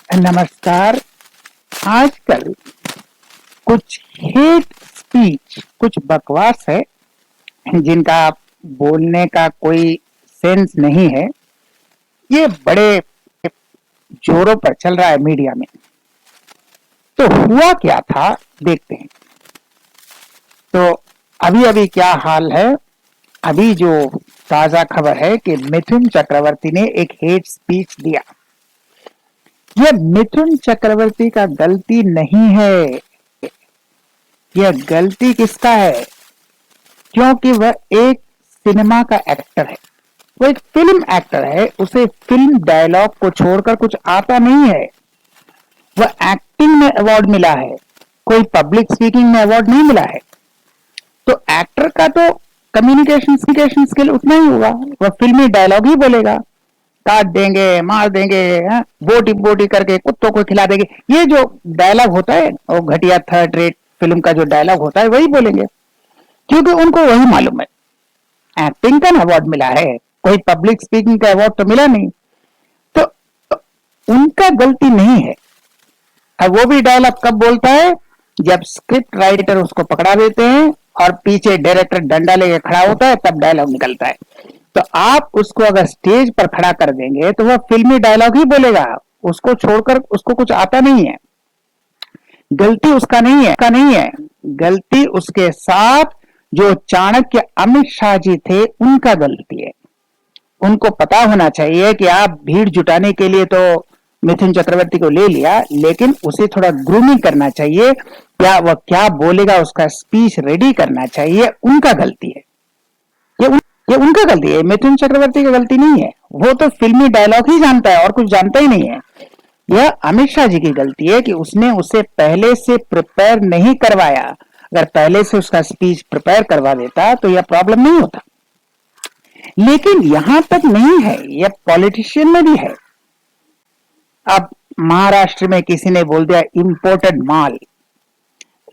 नमस्कार। आजकल कुछ हेट स्पीच, कुछ बकवास है जिनका बोलने का कोई सेंस नहीं है। ये बड़े जोरों पर चल रहा है मीडिया में। तो हुआ क्या था, देखते हैं। तो अभी अभी क्या हाल है, अभी जो ताजा खबर है कि मिथुन चक्रवर्ती ने एक हेट स्पीच दिया। यह मिथुन चक्रवर्ती का गलती नहीं है। यह गलती किसका है? क्योंकि वह एक सिनेमा का एक्टर है, वो एक फिल्म एक्टर है। उसे फिल्म डायलॉग को छोड़कर कुछ आता नहीं है। वह एक्टिंग में अवार्ड मिला है, कोई पब्लिक स्पीकिंग में अवार्ड नहीं मिला है। तो एक्टर का तो कम्युनिकेशन स्किल उतना ही होगा, वह फिल्मी डायलॉग ही बोलेगा। काट देंगे, मार देंगे, बोटी बोटी करके कुत्तों को खिला देंगे, ये जो डायलॉग होता है वो घटिया थर्ड रेट फिल्म का जो डायलॉग होता है वही बोलेंगे, क्योंकि उनको वही मालूम है। एक्टिंग का अवार्ड मिला है, कोई पब्लिक स्पीकिंग का अवार्ड तो मिला नहीं। तो उनका गलती नहीं है। अब वो भी डायलॉग कब बोलता है? जब स्क्रिप्ट राइटर उसको पकड़ा देते हैं और पीछे डायरेक्टर डंडा लेके खड़ा होता है, तब डायलॉग निकलता है। तो आप उसको अगर स्टेज पर खड़ा कर देंगे तो वह फिल्मी डायलॉग ही बोलेगा, उसको छोड़कर उसको कुछ आता नहीं है। गलती उसका नहीं है, गलती उसके साथ जो चाणक्य अमित शाह जी थे उनका गलती है। उनको पता होना चाहिए कि आप भीड़ जुटाने के लिए तो मिथुन चक्रवर्ती को ले लिया, लेकिन उसे थोड़ा ग्रूमिंग करना चाहिए, या वह क्या बोलेगा उसका स्पीच रेडी करना चाहिए। उनका गलती है, ये उनका गलती है, मिथुन चक्रवर्ती की गलती नहीं है। वो तो फिल्मी डायलॉग ही जानता है और कुछ जानता ही नहीं है। यह अमित शाह जी की गलती है कि उसने उसे पहले से प्रिपेयर नहीं करवाया। अगर पहले से उसका स्पीच प्रिपेयर करवा देता तो यह प्रॉब्लम नहीं होता। लेकिन यहां तक नहीं है, यह पॉलिटिशियन में भी है। अब महाराष्ट्र में किसी ने बोल दिया इंपोर्टेड माल।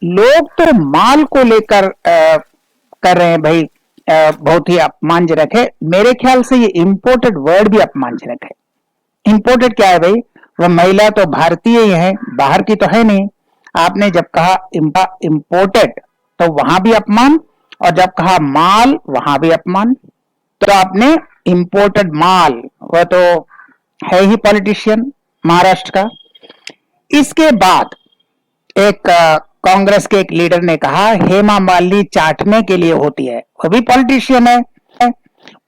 लोग तो माल को लेकर कर रहे हैं भाई, बहुत ही अपमानजनक है। मेरे ख्याल से ये इंपोर्टेड वर्ड भी अपमानजनक है। इंपोर्टेड क्या है भाई? वह महिला तो भारतीय ही है, बाहर की तो है नहीं। आपने जब कहा इंपोर्टेड तो वहां भी अपमान, और जब कहा माल वहां भी अपमान। तो आपने इंपोर्टेड माल, वह तो है ही पॉलिटिशियन महाराष्ट्र का। इसके बाद एक कांग्रेस के एक लीडर ने कहा हेमा मालिनी चाटने के लिए होती है, वो भी पॉलिटिशियन है।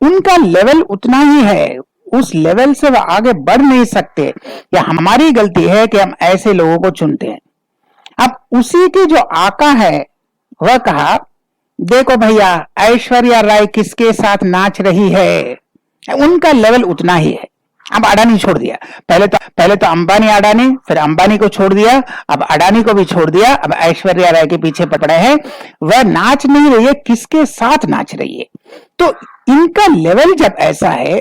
उनका लेवल उतना ही है, उस लेवल से वह आगे बढ़ नहीं सकते। या हमारी गलती है कि हम ऐसे लोगों को चुनते हैं। अब उसी के जो आका है वह कहा देखो भैया ऐश्वर्या राय किसके साथ नाच रही है, उनका लेवल उतना ही है। अब अडानी छोड़ दिया, पहले तो अंबानी अडानी, फिर अंबानी को छोड़ दिया, अब अडानी को भी छोड़ दिया, अब ऐश्वर्या राय के पीछे पड़े हैं। वह नाच नहीं रही है, किसके साथ नाच रही है? तो इनका लेवल जब ऐसा है,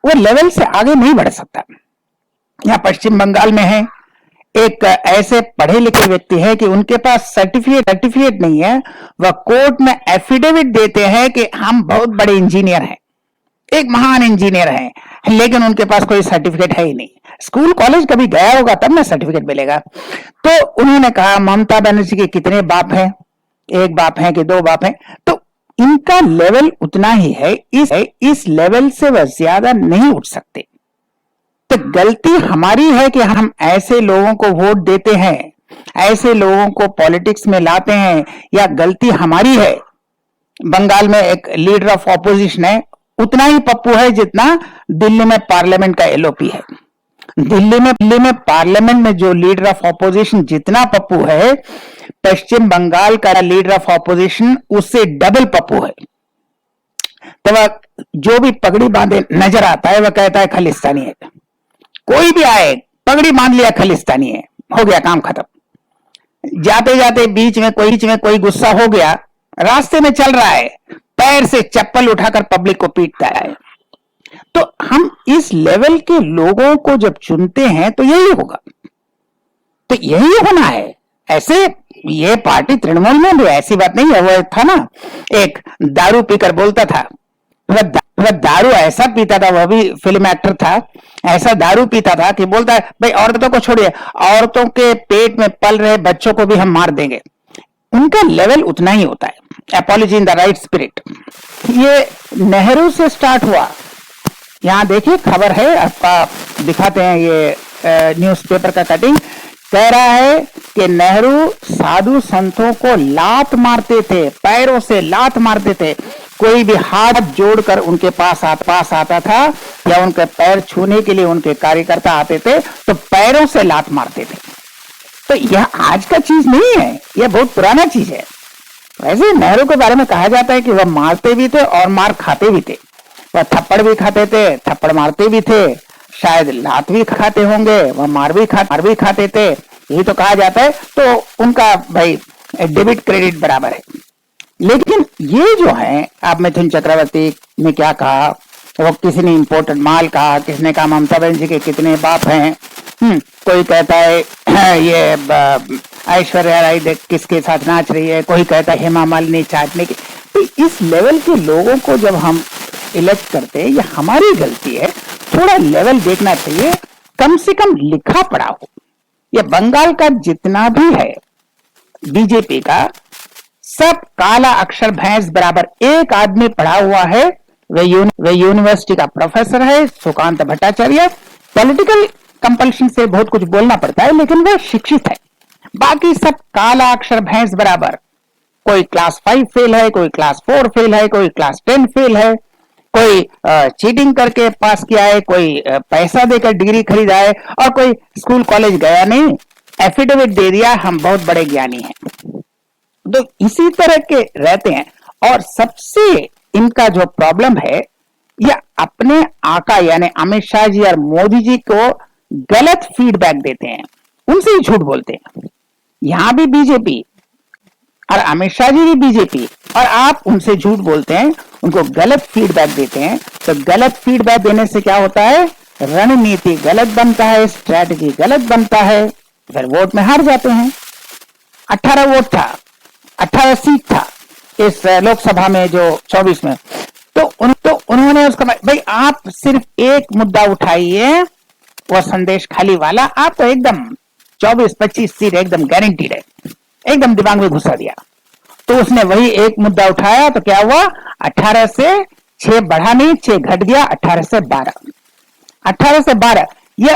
वो लेवल से आगे नहीं बढ़ सकता। यहाँ पश्चिम बंगाल में है एक ऐसे पढ़े लिखे व्यक्ति है कि उनके पास सर्टिफिकेट नहीं है। वह कोर्ट में एफिडेविट देते हैं कि हम बहुत बड़े इंजीनियर हैं, एक महान इंजीनियर हैं, लेकिन उनके पास कोई सर्टिफिकेट है ही नहीं। स्कूल कॉलेज कभी गया होगा तब ना सर्टिफिकेट मिलेगा। तो उन्होंने कहा ममता बनर्जी के कितने बाप हैं, एक बाप है कि दो बाप हैं। तो इनका लेवल उतना ही है, इस लेवल से वह ज्यादा नहीं उठ सकते। तो गलती हमारी है कि हम ऐसे लोगों को वोट देते हैं, ऐसे लोगों को पॉलिटिक्स में लाते हैं, या गलती हमारी है? बंगाल में एक लीडर ऑफ ऑपोजिशन है, उतना ही पप्पू है जितना दिल्ली में पार्लियामेंट का एलओपी है। दिल्ली में पार्लियामेंट में जो लीडर ऑफ ऑपोजिशन जितना पप्पू है, पश्चिम बंगाल का लीडर ऑफ ऑपोजिशन उससे डबल पप्पू है। तो वह जो भी पगड़ी बांधे नजर आता है वह कहता है खालिस्तानी है। कोई भी आए पगड़ी बांध लिया खालिस्तानी है, हो गया काम खत्म। जाते जाते बीच में कोई गुस्सा हो गया, रास्ते में चल रहा है, पैर से चप्पल उठाकर पब्लिक को पीटता है। तो हम इस लेवल के लोगों को जब चुनते हैं तो यही होगा, तो यही होना है। ऐसे ये पार्टी तृणमूल में भी ऐसी बात नहीं है। वो था ना एक दारू पीकर बोलता था, वह वह दारू ऐसा पीता था, वह भी फिल्म एक्टर था, ऐसा दारू पीता था कि बोलता है भाई औरतों को छोड़िए, औरतों के पेट में पल रहे बच्चों को भी हम मार देंगे। उनका लेवल उतना ही होता है। Apology in the right spirit. ये नेहरू से स्टार्ट हुआ। यहां देखिए खबर है, आपका दिखाते हैं, ये न्यूज़पेपर का कटिंग कह रहा है कि नेहरू साधु संतों को लात मारते थे, पैरों से लात मारते थे। कोई भी हाथ जोड़कर उनके पास आता था या उनके पैर छूने के लिए उनके कार्यकर्ता आते थे तो पैरों से लात मारते थे। तो यह आज का चीज नहीं है, यह बहुत पुराना चीज है। वैसे नेहरू के बारे में कहा जाता है कि वह मारते भी थे और मार खाते भी थे। वह थप्पड़ भी खाते थे, थप्पड़ मारते भी थे, शायद लात भी खाते होंगे, वह मार भी खाते थे, यही तो कहा जाता है। तो उनका भाई डेबिट क्रेडिट बराबर है। लेकिन ये जो है, आप मिथुन चक्रवर्ती ने क्या कहा, वो किसी ने इम्पोर्टेड माल कहा, किसने कहा ममता बनर्जी के कितने बाप हैं, कोई कहता है ये ऐश्वर्या राय देख किसके साथ नाच रही है, कोई कहता है हेमा मालिनी चाटने की। तो इस लेवल के लोगों को जब हम इलेक्ट करते हैं, ये हमारी गलती है। थोड़ा लेवल देखना चाहिए, कम से कम लिखा पढ़ा हो। ये बंगाल का जितना भी है बीजेपी का, सब काला अक्षर भैंस बराबर। एक आदमी पढ़ा हुआ है, वे यूनिवर्सिटी का प्रोफेसर है, सुकांत भट्टाचार्य। पॉलिटिकल कंपल्शन से बहुत कुछ बोलना पड़ता है, लेकिन वह शिक्षित है। बाकी सब काला अक्षर भैंस बराबर। कोई क्लास 5 फेल है, कोई क्लास 4 फेल है, कोई क्लास 10 फेल है, कोई चीटिंग करके पास किया है, कोई पैसा देकर डिग्री खरीदा है, और कोई स्कूल कॉलेज गया नहीं, एफिडेविट दे दिया हम बहुत बड़े ज्ञानी हैं। तो इसी तरह के रहते हैं। और सबसे इनका जो प्रॉब्लम है, ये अपने आका यानी अमित शाह जी और मोदी जी को गलत फीडबैक देते हैं, उनसे ही झूठ बोलते हैं। यहां भी बीजेपी और अमित शाह जी भी बीजेपी, और आप उनसे झूठ बोलते हैं, उनको गलत फीडबैक देते हैं। तो गलत फीडबैक देने से क्या होता है, रणनीति गलत बनता है, स्ट्रैटेजी गलत बनता है, फिर वोट में हार जाते हैं। 18 वोट था, 18 सीट था इस लोकसभा में जो 24 में। तो उन्होंने उसका भाई आप सिर्फ एक मुद्दा उठाइए, वो संदेश खाली वाला, आपको एकदम 24-25 सीट एकदम गारंटीड है, एकदम दिमाग में घुसा दिया। तो उसने वही एक मुद्दा उठाया, तो क्या हुआ, 18 से 6 बढ़ा नहीं, 6 घट गया, 18 से 12। 18 से 12 ये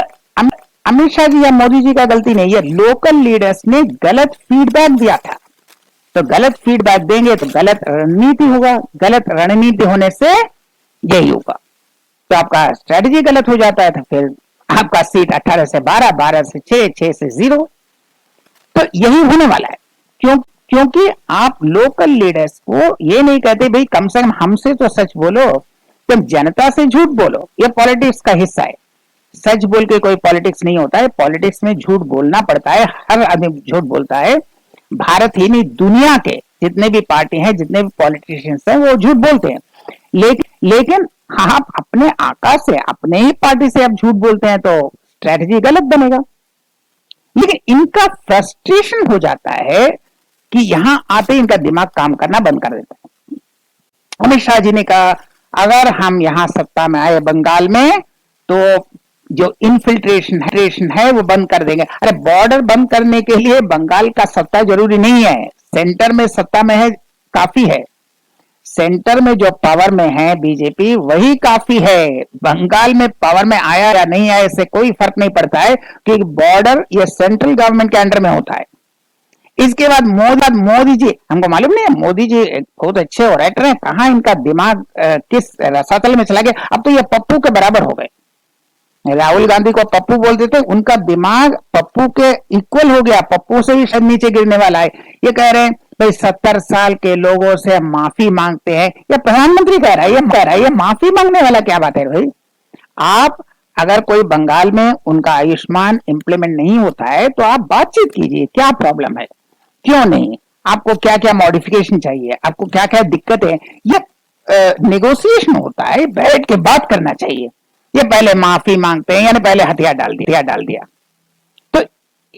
अमित शाह जी या मोदी जी का गलती नहीं, ये लोकल लीडर्स ने गलत फीडबैक दिया था। तो गलत फीडबैक देंगे तो गलत रणनीति होगा, गलत रणनीति होने से यही होगा। तो आपका स्ट्रेटजी गलत हो जाता है, तो फिर आपका सीट 18 से 12, 12 से 6, 6 से 0। तो यही होने वाला है। क्योंकि आप लोकल लीडर्स को ये नहीं कहते भाई कम से कम हमसे तो सच बोलो, तुम जनता से झूठ बोलो। ये पॉलिटिक्स का हिस्सा है। सच बोल के कोई पॉलिटिक्स नहीं होता है, पॉलिटिक्स में झूठ बोलना पड़ता है, हर आदमी झूठ बोलता है। भारत ही नहीं, दुनिया के जितने भी पार्टी हैं, जितने भी पॉलिटिशियंस हैं, वो झूठ बोलते हैं। लेकिन आप अपने आका से, अपने ही पार्टी से आप झूठ बोलते हैं तो स्ट्रेटजी गलत बनेगा। लेकिन इनका फ्रस्ट्रेशन हो जाता है कि यहां आते इनका दिमाग काम करना बंद कर देता है। अमित शाह जी ने कहा अगर हम यहां सत्ता में आए बंगाल में, तो जो इन्फिल्ट्रेशन है वो बंद कर देंगे। अरे बॉर्डर बंद करने के लिए बंगाल का सत्ता जरूरी नहीं है, सेंटर में सत्ता में है काफी है। सेंटर में जो पावर में है बीजेपी, वही काफी है। बंगाल में पावर में आया या नहीं आया इससे कोई फर्क नहीं पड़ता है, क्योंकि बॉर्डर ये सेंट्रल गवर्नमेंट के अंडर में होता है। इसके बाद मोदी जी, हमको मालूम नहीं है, मोदी जी बहुत अच्छे ऑरेटर हैं, कहां इनका दिमाग किस रसातल में चला गया। अब तो ये पप्पू के बराबर हो गए। राहुल गांधी को पप्पू बोलते थे, उनका दिमाग पप्पू के इक्वल हो गया, पप्पू से ही शायद नीचे गिरने वाला है। ये कह रहे हैं भाई 70 साल के लोगों से माफी मांगते हैं, ये प्रधानमंत्री कह रहा है, ये माफी मांगने वाला क्या बात है भाई। आप अगर कोई बंगाल में उनका आयुष्मान इंप्लीमेंट नहीं होता है तो आप बातचीत कीजिए, क्या प्रॉब्लम है, क्यों नहीं, आपको क्या क्या मॉडिफिकेशन चाहिए, आपको क्या क्या दिक्कत है। ये नेगोशिएशन होता है, बैठ के बात करना चाहिए। ये पहले माफी मांगते हैं, यानी पहले हथियार डाल दिया। तो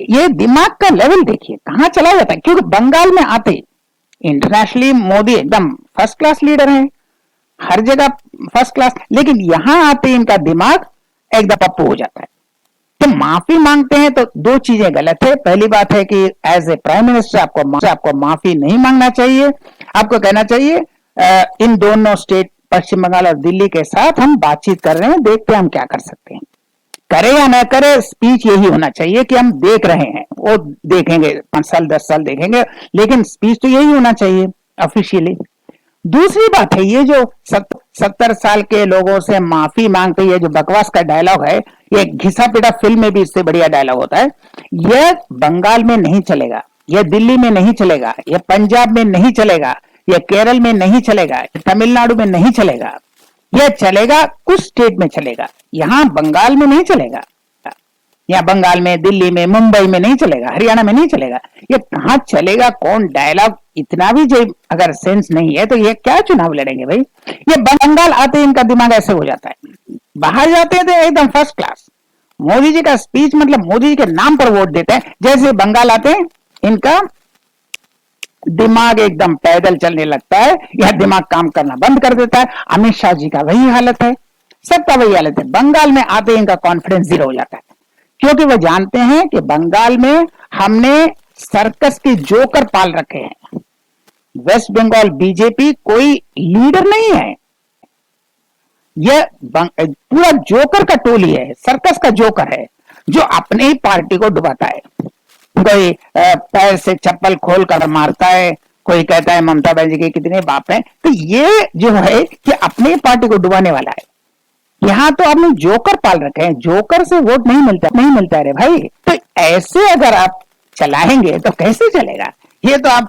ये दिमाग का लेवल देखिए कहां चला जाता है। क्योंकि बंगाल में आते इंटरनेशनली मोदी एकदम फर्स्ट क्लास लीडर है, हर जगह फर्स्ट क्लास, लेकिन यहां आते ही इनका दिमाग एकदम पप्पू हो जाता है। तो माफी मांगते हैं तो दो चीजें गलत है। पहली बात है कि एज ए प्राइम मिनिस्टर आपको माफी नहीं मांगना चाहिए। आपको कहना चाहिए इन दोनों स्टेट पश्चिम बंगाल और दिल्ली के साथ हम बातचीत कर रहे हैं, देखते हैं हम क्या कर सकते हैं। करे या न करे, स्पीच यही होना चाहिए कि हम देख रहे हैं। वो देखेंगे 5 साल 10 साल देखेंगे, लेकिन स्पीच तो यही होना चाहिए ऑफिशियली। दूसरी बात है, ये जो 70 साल के लोगों से माफी मांगते, ये जो बकवास का डायलॉग है, ये घिसा पिटा फिल्म में भी इससे बढ़िया डायलॉग होता है। यह बंगाल में नहीं चलेगा, यह दिल्ली में नहीं चलेगा, यह पंजाब में नहीं चलेगा, यह केरल में नहीं चलेगा, तमिलनाडु में नहीं चलेगा। यह चलेगा कुछ स्टेट में चलेगा, यहां बंगाल में नहीं चलेगा। या बंगाल में, दिल्ली में, मुंबई में नहीं चलेगा, हरियाणा में नहीं चलेगा। ये कहां चलेगा? कौन डायलॉग? इतना भी जो अगर सेंस नहीं है तो ये क्या चुनाव लड़ेंगे भाई? ये बंगाल आते ही इनका दिमाग ऐसे हो जाता है, बाहर जाते हैं तो एकदम फर्स्ट क्लास। मोदी जी का स्पीच मतलब मोदी जी के नाम पर वोट देते हैं। जैसे बंगाल आते हैं इनका दिमाग एकदम पैदल चलने लगता है, यह दिमाग काम करना बंद कर देता है। अमित शाह जी का वही हालत है, सबका वही हालत है। बंगाल में आते ही इनका कॉन्फिडेंस जीरो हो जाता है, क्योंकि वो जानते हैं कि बंगाल में हमने सर्कस के जोकर पाल रखे हैं। वेस्ट बंगाल बीजेपी कोई लीडर नहीं है, यह पूरा जोकर का टोली है, सर्कस का जोकर है, जो अपने ही पार्टी को डुबाता है। कोई पैर से चप्पल खोल कर मारता है, कोई कहता है ममता बनर्जी के कितने बाप हैं। तो ये जो है कि अपने पार्टी को डुबाने वाला है। यहाँ तो आपने जोकर पाल रखे हैं, जोकर से वोट नहीं मिलता है रे भाई। तो ऐसे अगर आप चलाएंगे तो कैसे चलेगा? ये तो आप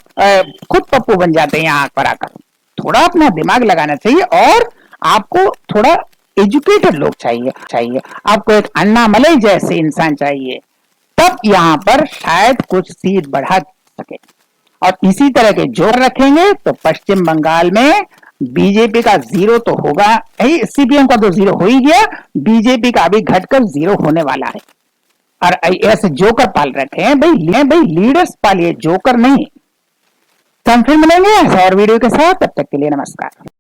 खुद पप्पू बन जाते हैं यहाँ पर आकर। थोड़ा अपना दिमाग लगाना चाहिए, और आपको थोड़ा एजुकेटेड लोग चाहिए। आपको एक अन्नामलई जैसे इंसान चाहिए, तब यहाँ पर शायद कुछ सीट बढ़ा सके। और इसी तरह के जोर रखेंगे तो पश्चिम बंगाल में बीजेपी का जीरो तो होगा, सीपीएम का तो जीरो हो ही गया, बीजेपी का अभी घटकर जीरो होने वाला है। और ऐसे जोकर पाल रखे हैं भाई लीडर्स पालिए, जोकर नहीं। तो हम फिर मिलेंगे ऐसे और वीडियो के साथ, तब तक के लिए नमस्कार।